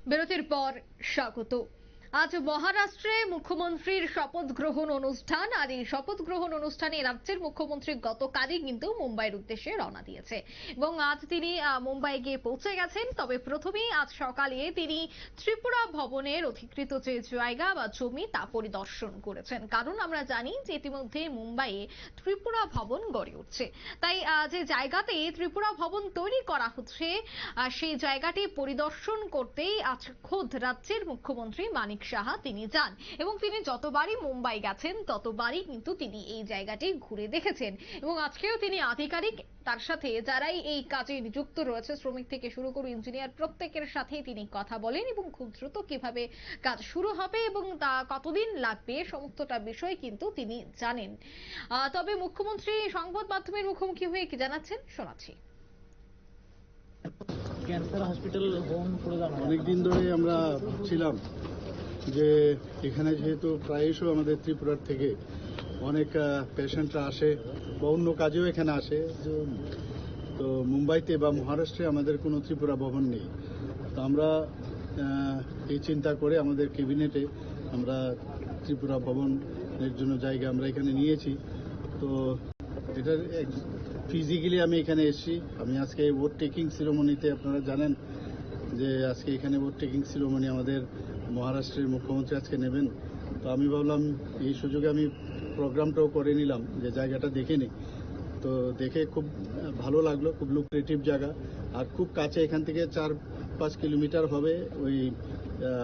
বিরতির পর স্বাগত। আজ মহারাষ্ট্রে মুখ্যমন্ত্রীর শপথ গ্রহণ অনুষ্ঠান, আর এই শপথ গ্রহণ অনুষ্ঠানে রাজ্যের মুখ্যমন্ত্রী গতকালই কিন্তু মুম্বাইয়ের উদ্দেশ্যে রওনা দিয়েছে এবং আজ তিনি মুম্বাই গিয়ে পৌঁছে গেছেন। তবে প্রথমেই আজ সকালে তিনি ত্রিপুরা ভবনের অধিকৃত যে জায়গা বা জমি তা পরিদর্শন করেছেন, কারণ আমরা জানি যে ইতিমধ্যে মুম্বাইয়ে ত্রিপুরা ভবন গড়ে উঠছে। তাই যে জায়গাতে ত্রিপুরা ভবন তৈরি করা হচ্ছে সেই জায়গাটি পরিদর্শন করতেই আজ খোদ রাজ্যের মুখ্যমন্ত্রী মানিক সাহা তিনি যান এবং তিনি যতবারই মুম্বাই গেছেন ততবারই কিন্তু তিনি এই জায়গাটি ঘুরে দেখেছেন এবং আজকেও তিনি আধিকারিক তার সাথে যারাই এই কাজে নিযুক্ত রয়েছে, শ্রমিক থেকে শুরু করে ইঞ্জিনিয়ার, প্রত্যেকের সাথেই তিনি কথা বলেন এবং খুব দ্রুত কিভাবে কাজ শুরু হবে এবং তা কতদিন লাগবে সমস্তটা বিষয় কিন্তু তিনি জানেন। তবে মুখ্যমন্ত্রী সংবাদ মাধ্যমের মুখোমুখি হয়ে কি জানাচ্ছেন শোনাচ্ছি। ক্যান্সার হসপিটাল অনেকদিন ধরে আমরা ভাবছিলাম যে এখানে যেহেতু প্রায়শই আমাদের ত্রিপুরার থেকে অনেক পেশেন্টরা আসে বা অন্য কাজেও এখানে আসে, তো মুম্বাইতে বা মহারাষ্ট্রে আমাদের কোনো ত্রিপুরা ভবন নেই। তো আমরা এই চিন্তা করে আমাদের ক্যাবিনেটে আমরা ত্রিপুরা ভবনের জন্য জায়গা আমরা এখানে নিয়েছি। তো এটার ফিজিক্যালি আমি এখানে এসেছি। আমি আজকে ভোট টেকিং সিরিমনিতে, আপনারা জানেন যে আজকে এখানে ভোট টেকিং সিরিমনি আমাদের মহারাষ্ট্রের মুখ্যমন্ত্রী আজকে নেবেন। তো আমি ভাবলাম এই সুযোগে আমি প্রোগ্রামটাও করে নিলাম যে জায়গাটা দেখে নিই। তো দেখে খুব ভালো লাগলো, খুব লুক্রেটিভ জায়গা আর খুব কাছে, এখান থেকে 4-5 কিলোমিটার হবে ওই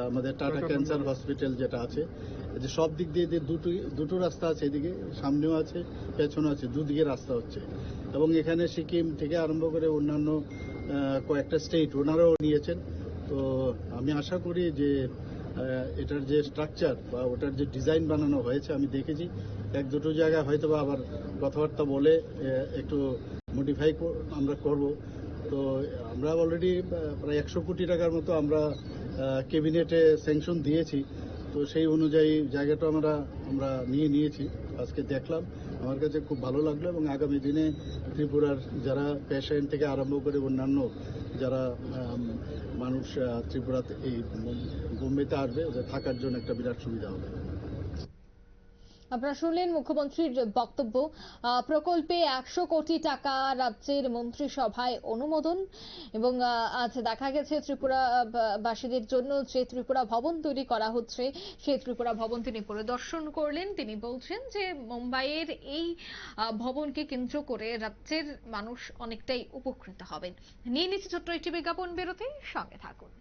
আমাদের টাটা ক্যান্সার হসপিটাল যেটা আছে। যে সব দিক দিয়ে দুটো রাস্তা আছে, এদিকে সামনেও আছে পেছনে আছে, দুদিকে রাস্তা হচ্ছে এবং এখানে সিকিম থেকে আরম্ভ করে অন্যান্য কয়েকটা স্টেট ওনারাও নিয়েছেন। তো আমি আশা করি যে এটার যে স্ট্রাকচার বা ওটার যে ডিজাইন বানানো হয়েছে আমি দেখেছি, এক দুটো জায়গায় হয়তো বা আবার কথাবার্তা বলে একটু মডিফাই আমরা করব। তো আমরা অলরেডি প্রায় 100 কোটি টাকার মতো আমরা ক্যাবিনেটে স্যাংশন দিয়েছি। তো সেই অনুযায়ী জায়গাটা আমরা নিয়েছি। আজকে দেখলাম, আমার কাছে খুব ভালো লাগলো এবং আগামী দিনে ত্রিপুরার যারা পেশেন্ট থেকে আরম্ভ করে অন্যান্য যারা মানুষ ত্রিপুরাতে এই বোম্বেতে আসবে, ওদের থাকার জন্য একটা বিরাট সুবিধা হবে। আপনারা শুনলেন মুখ্যমন্ত্রীর বক্তব্য। প্রকল্পে 100 কোটি টাকা রাজ্যের মন্ত্রিসভায় অনুমোদন এবং আজ দেখা গেছে ত্রিপুরা বাসীদের জন্য যে ত্রিপুরা ভবন তৈরি করা হচ্ছে সেই ত্রিপুরা ভবন তিনি পরিদর্শন করলেন। তিনি বলছেন যে মুম্বাইয়ের এই ভবনকে কেন্দ্র করে রাজ্যের মানুষ অনেকটাই উপকৃত হবেন। নিয়ে নিচ্ছে ছোট্ট একটি বিজ্ঞাপন বিরতি, সঙ্গে থাকুন।